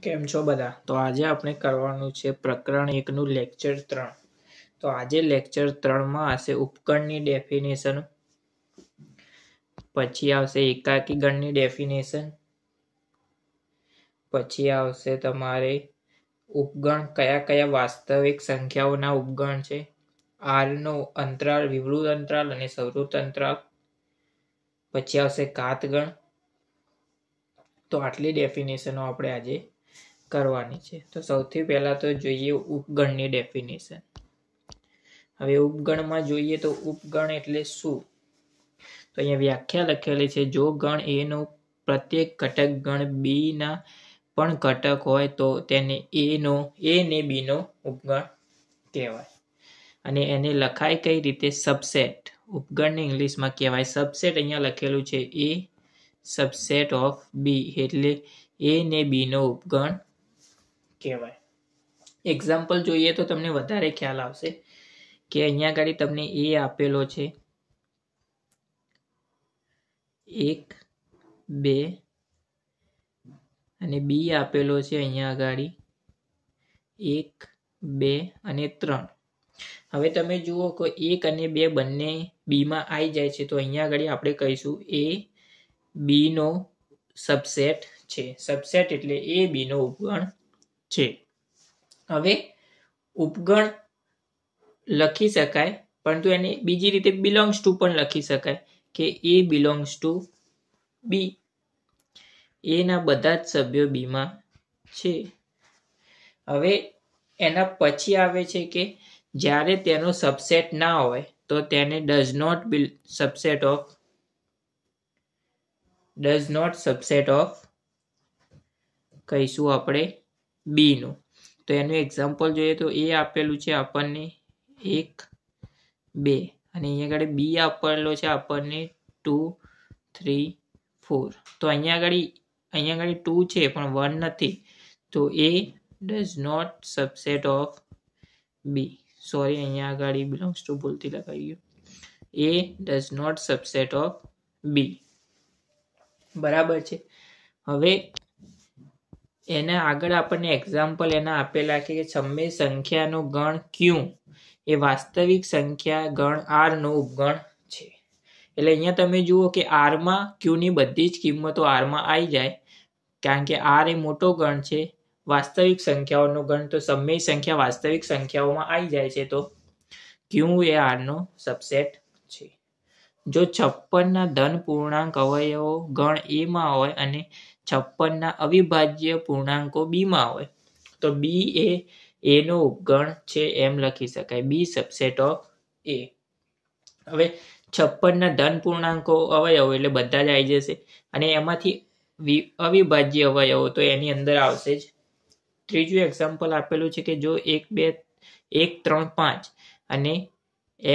કેમ છો બધા? તો આજે આપણે કરવાનું છે પ્રકરણ 1 નું લેક્ચર 3. તો આજે લેક્ચર 3 માં હશે ઉપગણની ડેફિનેશન, પછી આવશે એકાકી ગણની ડેફિનેશન, પછી આવશે તમારે ઉપગણ કયા કયા વાસ્તવિક સંખ્યાઓના ઉપગણ છે, આર નો અંતરાલ, વિવૃત અંતરાલ અને સવૃત અંતરાલ, પછી આવશે ઘાતગણ. તો આટલી ડેફિનેશનો આપણે આજે કરવાની છે. તો સૌથી પહેલા તો જોઈએ ઉપગણની ડેફિનેશન. હવે ઉપગણમાં જોઈએ તો ઉપગણ એટલે શું? તો અહીંયા વ્યાખ્યા લખેલી છે, જો ગણ A નો પ્રત્યેક ઘટક ગણ B ના પણ ઘટક હોય તો તેને A ને B નો ઉપગણ કહેવાય. અને એને લખાય કઈ રીતે? સબસેટ. ઉપગણને ઇંગ્લિશમાં કહેવાય સબસેટ. અહીંયા લખેલું છે A સબસેટ ઓફ B, એટલે A ને B નો ઉપગણ કહેવાય. એક્ઝામ્પલ જોઈએ તો તમને વધારે ખ્યાલ આવશે કે અહીંયા આગળ તમને A આપેલો છે 1, 2 અને B આપેલો છે અહીંયા આગળ 1, 2 અને 3. હવે તમે જુઓ કે 1 અને 2 બંને B માં આવી જાય છે, તો અહીંયા આગળ આપણે કહીશું A B નો સબસેટ છે. સબસેટ એટલે A B નો ઉપગણ છે. હવે ઉપગણ લખી શકાય, પરંતુ એને બીજી રીતે બિલોંગ્સ ટુ પણ લખી શકાય કે A belongs to B. A ના બધા જ સભ્યો B માં છે. હવે એના પછી આવે છે કે જ્યારે તેનો સબસેટ ના હોય તો તેને ડઝ નોટ સબસેટ ઓફ કહીશું આપણે B નું. તો એનું એક્ઝામ્પલ જોઈએ તો A આપેલું છે આપણને 1, 2 અને અહીંયા આગળ B આપેલો છે આપણને 2, 3, 4. તો અહીંયા આગળ 2 છે પણ 1 નથી, તો A does not subset of B. Sorry, અહીંયા આગળ બિલોંગ્સ ટુ ભૂલથી લખાઈ ગયું. A does not subset of B. બરાબર છે. હવે એના આગળ આપણને એક્ઝામ્પલ એના આપેલા કે સમય સંખ્યાનો ગણ Q એ વાસ્તવિક સંખ્યા ગણ R નો ઉપગણ છે. એટલે અહીંયા તમે જુઓ કે R માં Q ની બધી જ કિંમતો R માં આવી જાય, કારણ કે R એ મોટો ગણ છે, વાસ્તવિક સંખ્યાઓનો ગણ. તો સમય સંખ્યા વાસ્તવિક સંખ્યાઓમાં આવી જાય છે, તો Q એ R નો સબસેટ છે. જો 56 ના ધન પૂર્ણાંક અવયવો ગણ A માં હોય અને 56 ના અવિભાજ્ય પૂર્ણાંકો B માં હોય તો B એ A નો ઉપગણ છે એમ લખી શકાય, B સબસેટ ઓફ A. હવે 56 ના ધન પૂર્ણાંકો અવયવો એટલે બધા જ આવી જશે, અને એમાંથી અવિભાજ્ય અવયવો તો એની અંદર આવશે જ. ત્રીજું એક્ઝામ્પલ આપેલું છે કે જો 1, 2, 1, 3, 5 અને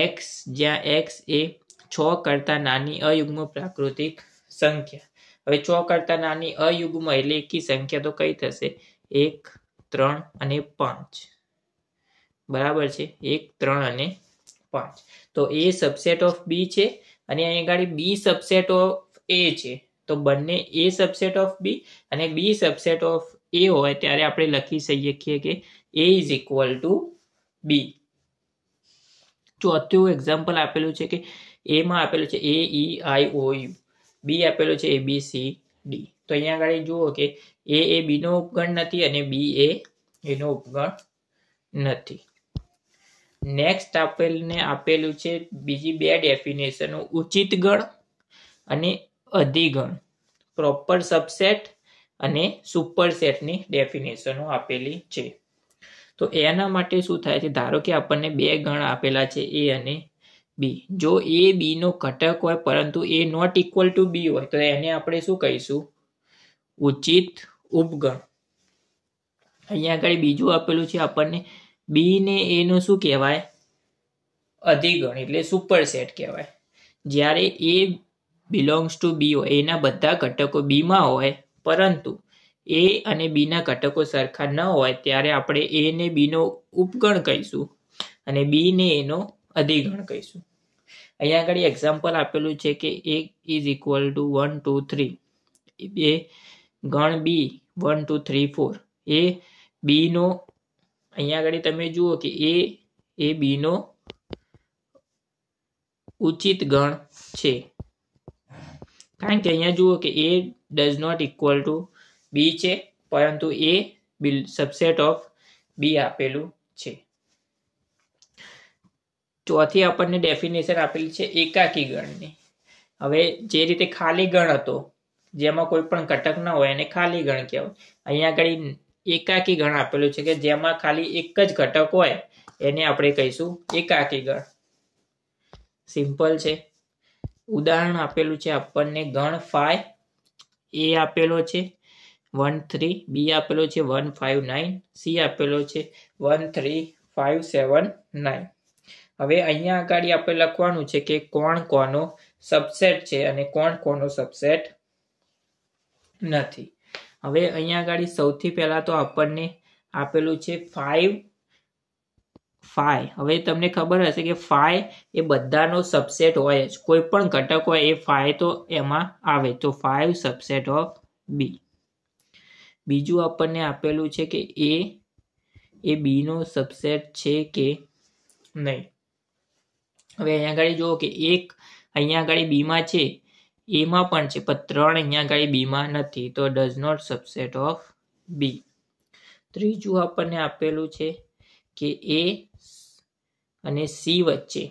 x, જ્યાં x એ 6 કરતા નાની અયુગ્મ પ્રાકૃતિક સંખ્યા. હવે 6 કરતા નાની અયુગ્મ એટલે એકી સંખ્યા તો કઈ થશે? 1, 3 અને 5. બરાબર છે, 1, 3 અને 5. તો A સબસેટ ઓફ B છે અને અહીં આગળ B સબસેટ ઓફ A છે. તો બંને A સબસેટ ઓફ B અને B સબસેટ ઓફ A હોય ત્યારે આપણે લખી શકીએ કે A is equal to B. ચોથું એક્ઝામ્પલ આપેલું છે કે A માં આપેલું છે A, E, I, O, U. B આપેલું છે A, B, C, D. તો અહીંયા આગળ જુઓ કે A એ B નો ઉપગણ નથી અને B એ A નો ઉપગણ નથી. નેક્સ્ટ આપેલું છે બીજી બે ડેફિનેશનો, ઉચિત ગણ અને અધિગણ, પ્રોપર સબસેટ અને સુપરસેટની ડેફિનેશનો આપેલી છે. તો એના માટે શું થાય છે? ધારો કે આપણને બે ગણ આપેલા છે A અને B. જો A B નો ઘટક હોય પરંતુ A not equal to B હોય તો એને આપણે શું કહીશું? ઉચિત ઉપગણ. અહીંયા આગળ બીજું આપેલું છે આપણને B ને A નું શું કહેવાય? અધિગણ એટલે સુપરસેટ કહેવાય. જ્યારે A બિલોંગ્સ ટુ B હોય, એના બધા ઘટકો B માં હોય પરંતુ A અને B ના ઘટકો સરખા ન હોય ત્યારે આપણે A ને B નો ઉપગણ કહીશું અને B ને A નો અધિગણ કહીશું. અહીંયા આગળ એક્ઝામ્પલ આપેલું છે કે A ઇઝ ઇક્વલ ટુ 1, 2, 3. એ ગણ B 1, 2, 3, 4 એ બી નો અહીંયા આગળ તમે જુઓ કે એ બી નો ઉચિત ગણ છે, કારણ કે અહીંયા જુઓ કે એ does not equal to B છે, પરંતુ એ સબસેટ ઓફ બી આપેલું છે. ચોથી આપણને ડેફિનેશન આપેલી છે એકાકી ગણની. હવે જે રીતે ખાલી ગણ હતો જેમાં કોઈ પણ ઘટક ના હોય એને ખાલી ગણ કહેવાય. અહીંયા આગળ એકાકી ગણ આપેલું છે કે જેમાં ખાલી એક જ ઘટક હોય એને આપણે કહીશું એકાકી ગણ. સિમ્પલ છે. ઉદાહરણ આપેલું છે આપણને ગણ 5, એ આપેલો છે 1 3, બી આપેલો છે 1 5 9, સી આપેલો છે 1 3 5 7 9. હવે અહીંયા આગળ આપણે લખવાનું છે કે કોણ કોનો સબસેટ છે અને કોણ કોનો સબસેટ નથી. હવે અહીંયા આગળ સૌથી પહેલા તો આપણને આપેલું છે 5. હવે તમને ખબર હશે કે 5 એ બધાનો સબસેટ હોય જ, કોઈ પણ ઘટક હોય એ 5 તો એમાં આવે, તો 5 સબસેટ ઓફ બી. બીજું આપણને આપેલું છે કે એ બી નો સબસેટ છે કે નહીં. હવે અહીંયા આગળ જુઓ કે એક અહીંયા આગળ બી માં છે, એમાં પણ છે, પણ 3 અહીંયા આગળ બી માં નથી, તો does not subset of B. ત્રીજું આપણને આપેલું છે કે એ અને સી વચ્ચે,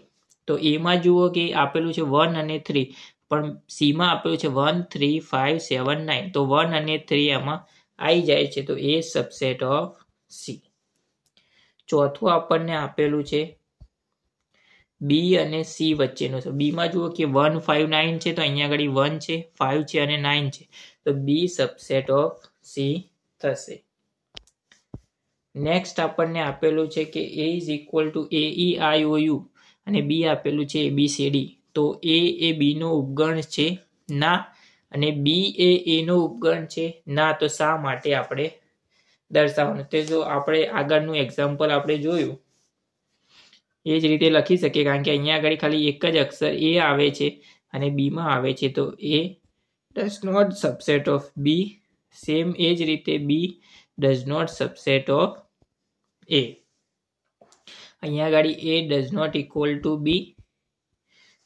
તો એમાં જુઓ કે આપેલું છે 1 અને 3, પણ સી માં આપેલું છે 1 3 5 7 9, તો 1 અને 3 એમાં આવી જાય છે, તો એ સબસેટ ઓફ સી. ચોથું આપણને આપેલું છે બી અને સી વચ્ચેનો છે. બી માં જુઓ કે 1 5 9 છે, તો અહીંયા આગળ 1 છે, 5 છે અને 9 છે, તો બી સબસેટ ઓફ સી થશે. નેક્સ્ટ આપણને આપેલું છે કે એ ઇઝ ઇક્વલ ટુ AEIOU અને બી આપેલું છે ABCD, તો એ બી નો ઉપગણ છે ના, અને બી એ નો ઉપગણ છે ના, તો શા માટે આપણે દર્શાવવાનું. તે જો આપણે આગળનું એક્ઝામ્પલ આપણે જોયું એ જ રીતે લખી શકીએ, કારણ કે અહીંયા આગળ ખાલી એક જ અક્ષર એ આવે છે અને બી માં આવે છે, તો A does not subset of B. Same એ જ રીતે B does not subset of A. અહીંયા આગળ A does not equal to B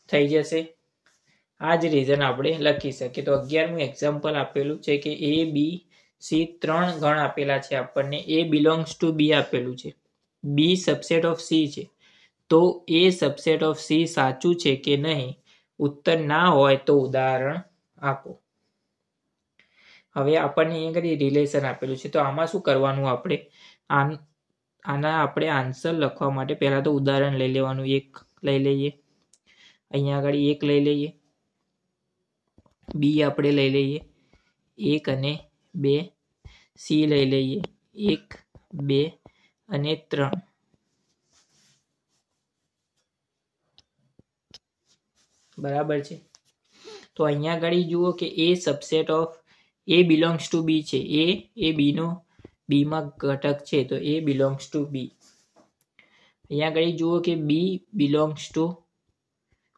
થઈ જશે. આ જ રીઝન આપણે લખી શકીએ. તો 11મું એક્ઝામ્પલ આપેલું છે કે એ બી સી 3 ગણ આપેલા છે આપણને. એ બિલોંગ્સ ટુ બી આપેલું છે, બી સબસેટ ઓફ સી છે, તો એ સબસેટ ઓફ સી સાચું છે કે નહીં. ઉત્તર ના હોય તો ઉદાહરણ આપો. હવે આપણને અહીંયા આગળ રિલેશન આપેલું છે, તો આમાં શું કરવાનું, આપણે આના આપણે આન્સર લખવા માટે પહેલા તો ઉદાહરણ લઈ લેવાનું. એક લઈ લઈએ, અહીંયા આગળ એક લઈ લઈએ, બી આપણે લઈ લઈએ 1 અને 2, સી લઈ લઈએ 1 2 અને 3. બરાબર છે. તો અહીંયા આગળ જુઓ કે A subset of A belongs to B છે, એ બી નો બી માં ઘટક છે, તો એ બિલોંગ્સ ટુ બી. અહીંયા આગળ જુઓ કે B belongs to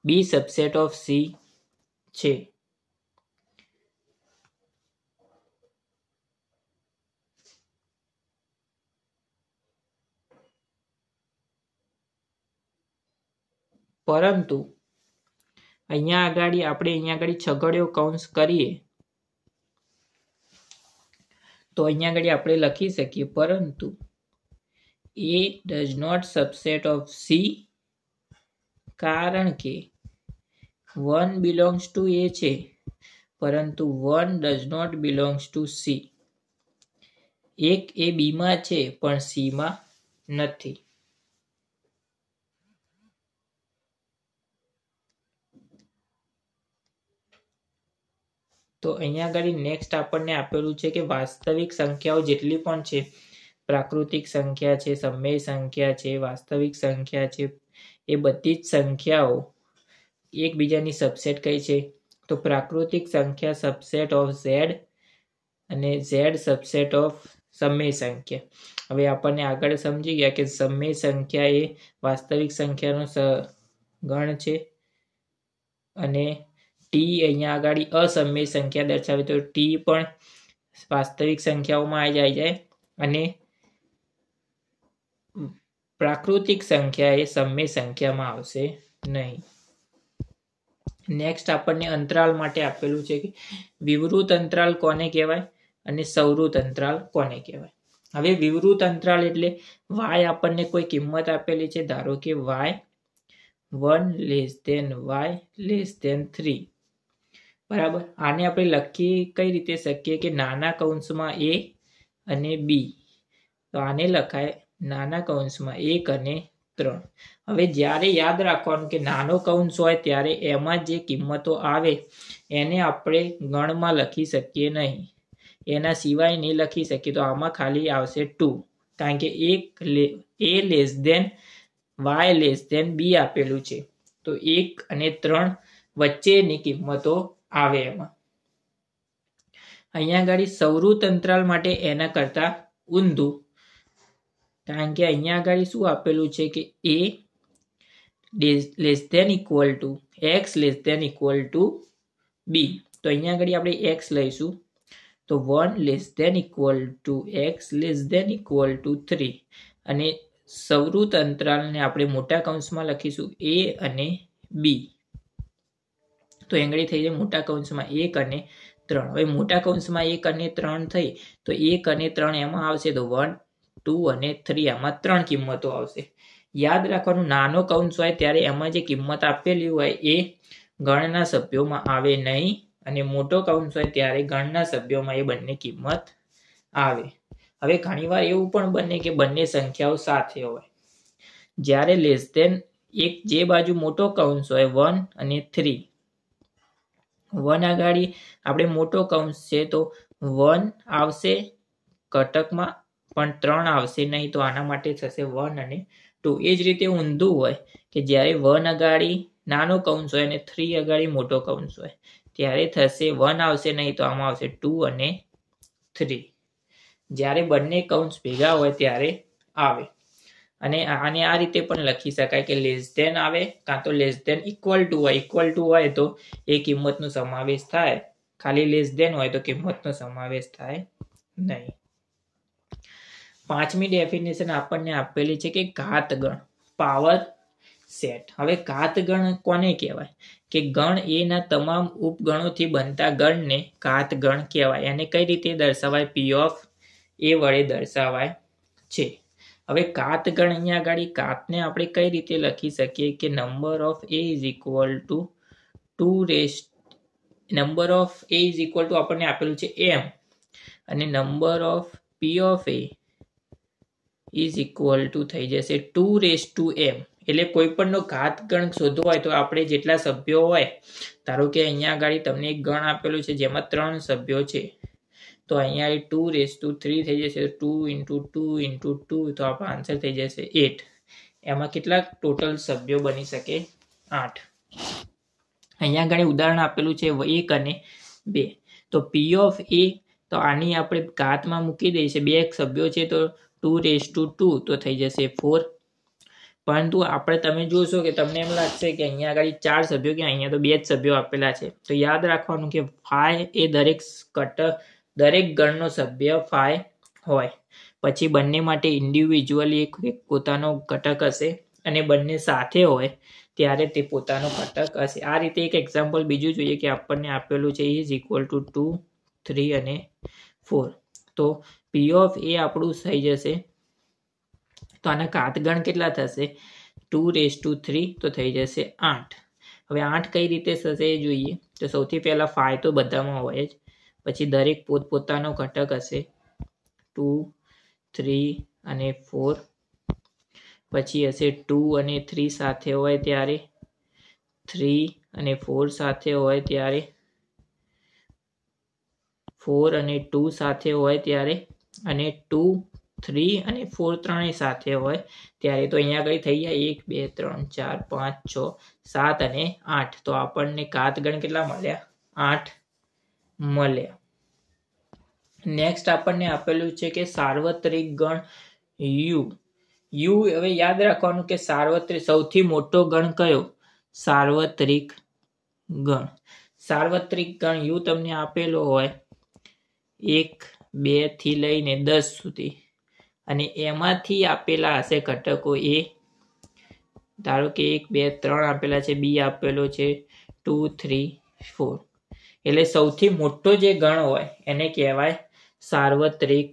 B subset of C છે. પરંતુ અહીંયા આગળ છગડીયો કૌંસ કરીએ તો અહીંયા આગળ આપણે લખી શકીએ પરંતુ A does not subset of C, કારણ કે 1 બિલોંગ્સ ટુ એ છે પરંતુ 1 does not belongs to C. એક એ બી માં છે પણ સી માં નથી. તો અહીંયા આગળ નેક્સ્ટ આપણને આપેલું છે કે વાસ્તવિક સંખ્યાઓ જેટલી પણ છે, પ્રાકૃતિક સંખ્યા છે, સમય સંખ્યા છે, વાસ્તવિક સંખ્યા છે, એ બધી જ સંખ્યાઓ એકબીજાની સબસેટ કઈ છે, તો પ્રાકૃતિક સંખ્યા સબસેટ ઓફ ઝેડ અને ઝેડ સબસેટ ઓફ સમય સંખ્યા. હવે આપણને આગળ સમજી ગયા કે સમય સંખ્યા એ વાસ્તવિક સંખ્યાનો ગણ છે અને ટી અહીંયા આગળ અસમય સંખ્યા દર્શાવે, તો ટી પણ વાસ્તવિક સંખ્યાઓમાં આવી જાય. અને પ્રાકૃતિક સંખ્યા એ સમય સંખ્યામાં આવશે નહીં. નેક્સ્ટ આપણને અંતરાલ માટે આપેલું છે કે વિવૃત અંતરાલ કોને કહેવાય અને સવૃત અંતરાલ કોને કહેવાય. હવે વિવૃત અંતરાલ એટલે y આપણને કોઈ કિંમત આપેલી છે, ધારો કે y 1 less than y less than 3, બરાબર. આને આપણે લખી કઈ રીતે શકીએ કે નાના કૌંસમાં a અને b, તો આને લખાય નાના કૌંસમાં 1 અને 3. હવે જ્યારે યાદ રાખવાનું કે નાનો કૌંસ હોય ત્યારે એમાં જે કિંમતો આવે એને આપણે ગણમાં લખી શકીએ નહીં, એના સિવાય નહીં લખી શકીએ. તો આમાં ખાલી આવશે 2, કારણ કે a less than y less than b આપેલું છે, તો 1 અને 3 વચ્ચેની કિંમતો આવે એમાં. અહીંયા આગળ સવૃત અંતરાલ માટે એના કરતા ઊંધું, કારણ કે અહીંયા આગળ શું આપેલું છે કે a less than equal to x less than equal to b. તો અહીંયા આગળ આપણે x લઈશું, તો 1 less than equal to x less than equal to 3, અને સવૃત અંતરાલને આપણે મોટા કૌંસમાં લખીશું a અને b. તો આગળ થઈ જાય મોટા કૌંસમાં 1 અને 3. હવે મોટા કૌંસમાં 1 અને 3 થઈ તો 1 અને 3 એમાં આવશે, તો 1 2 અને 3 આમાં 3 કિંમતો આવશે. યાદ રાખવાનું નાનો કૌંસ હોય ત્યારે એમાં જે કિંમત આપેલી હોય એ ગણના સભ્યોમાં આવે નહીં, અને મોટો કૌંસ હોય ત્યારે ગણના સભ્યોમાં એ બંને કિંમત આવે. હવે ઘણીવાર એવું પણ બને કે બંને સંખ્યાઓ સાથે હોય, જ્યારે લેસ ધેન એક જે બાજુ મોટો કૌંસ હોય 1 અને 3, 1 આગળ આપણે મોટો કૌંસ છે તો 1 આવશે ઘટકમાં પણ 3 આવશે નહીં, તો આના માટે થશે 1 અને 2. એ જ રીતે ઊંધું હોય કે જ્યારે 1 આગળ નાનો કૌંસ હોય અને 3 આગળ મોટો કૌંસ હોય ત્યારે થશે 1 આવશે નહીં, તો આમાં આવશે 2 અને 3. જ્યારે બંને કૌંસ ભેગા હોય ત્યારે આવે. અને આને આ રીતે પણ લખી શકાય કે લેસ ધેન આવે કાં તો લેસ ધેન ઇક્વલ ટુ હોય. ઇક્વલ ટુ હોય તો એ કિંમતનો સમાવેશ થાય, ખાલી લેસ ધેન હોય તો કિંમતનો સમાવેશ થાય નહીં. 5મી ડેફિનેશન આપણને આપેલી છે કે ઘાતગણ, પાવર સેટ. હવે ઘાતગણ કોને કહેવાય કે ગણ એ ના તમામ ઉપગણોથી બનતા ગણને ઘાતગણ કહેવાય. એને કઈ રીતે દર્શાવાય? p ઓફ a વડે દર્શાવાય છે. હવે ઘાતગણ અહીંયા આગળ ઘાતને આપણે કઈ રીતે લખી શકીએ કે number of a is equal to 2 raise, number of a is equal to આપણને આપેલું છે m, અને number of p of a is equal to થઈ જશે 2 રેસ ટુ m. એટલે કોઈ પણનો ઘાતગણ શોધવો હોય તો આપણે જેટલા સભ્યો હોય, ધારો કે અહીંયા આગળ તમને એક ગણ આપેલું છે જેમાં 3 સભ્યો છે, તો અહીંયા 2 રેસ ટુ 3 થઈ જશે, 2 ઇન્ટુ 2 ઇન્ટુ 2, તો આપણો આન્સર થઈ જશે 8. એમાં કેટલા ટોટલ સભ્યો બની શકે? 8. અહીંયા આગળ ઉદાહરણ આપેલું છે 1 અને 2, તો p ઓફ a, તો આની આપણે ઘાતમાં મૂકી દઈશું, 2 સભ્યો છે તો 2 રેસ ટુ 2, તો થઈ જશે 4. પરંતુ આપણે તમે જોશો કે તમને એમ લાગશે કે અહીંયા આગળ 4 સભ્યો કે અહીંયા તો 2 જ સભ્યો આપેલા છે. તો યાદ રાખવાનું કે 5 એ દરેક ગણનો સભ્ય 5 હોય. પછી બંને માટે ઇન્ડિવિજ્યુઅલી એક પોતાનો ઘટક હશે, અને બંને સાથે હોય ત્યારે તે પોતાનો ઘટક હશે. આ રીતે એક એક્ઝામ્પલ બીજું જોઈએ કે આપણને આપેલું છે ઇઝ ઇક્વલ ટુ 2, 3 અને 4. તો p ઓફ a આપણું થઈ જશે, તો આના ઘાતગણ કેટલા થશે? 2 રેસ ટુ 3, તો થઈ જશે 8. હવે 8 કઈ રીતે થશે એ જોઈએ. તો સૌથી પહેલા 5 તો બધામાં હોય જ, પછી દરેક પોતપોતાનો ઘટક હશે 2, 3 અને 4. પછી હશે 2 અને 3 સાથે હોય ત્યારે, 3 અને 4 સાથે હોય ત્યારે, 4 અને 2 સાથે હોય ત્યારે, અને 2, 3 અને 4 ત્રણેય સાથે હોય ત્યારે. તો અહીંયા આગળ થઈ જાય 1, 2, 3, 4, 5, 6, 7 અને 8. તો આપણને ઘાતગણ કેટલા મળ્યા? 8 મળ્યા. નેક્સ્ટ આપણને આપેલું છે કે સાર્વત્રિક ગણ u. હવે યાદ રાખવાનું કે સાર્વત્રિક સૌથી મોટો ગણ કયો? સાર્વત્રિક ગણ. સાર્વત્રિક ગણ u તમને આપેલો હોય 1, 2 થી લઈને 10 સુધી, અને એમાંથી આપેલા હશે ઘટકો એ, ધારો કે 1 2 3 આપેલા છે, બી આપેલો છે 2 3 4. એટલે સૌથી મોટો જે ગણ હોય એને કહેવાય સાર્વત્રિક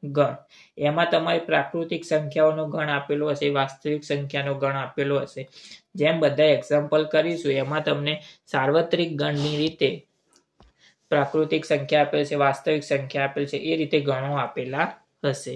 ગણ. એમાં તમારી પ્રાકૃતિક સંખ્યાઓનો ગણ આપેલો હશે, વાસ્તવિક સંખ્યાનો ગણ આપેલો હશે. જેમ બધા એક્ઝામ્પલ કરીશું એમાં તમને સાર્વત્રિક ગણની રીતે પ્રાકૃતિક સંખ્યા આપેલ છે, વાસ્તવિક સંખ્યા આપેલ છે, એ રીતે ગણો આપેલા હશે.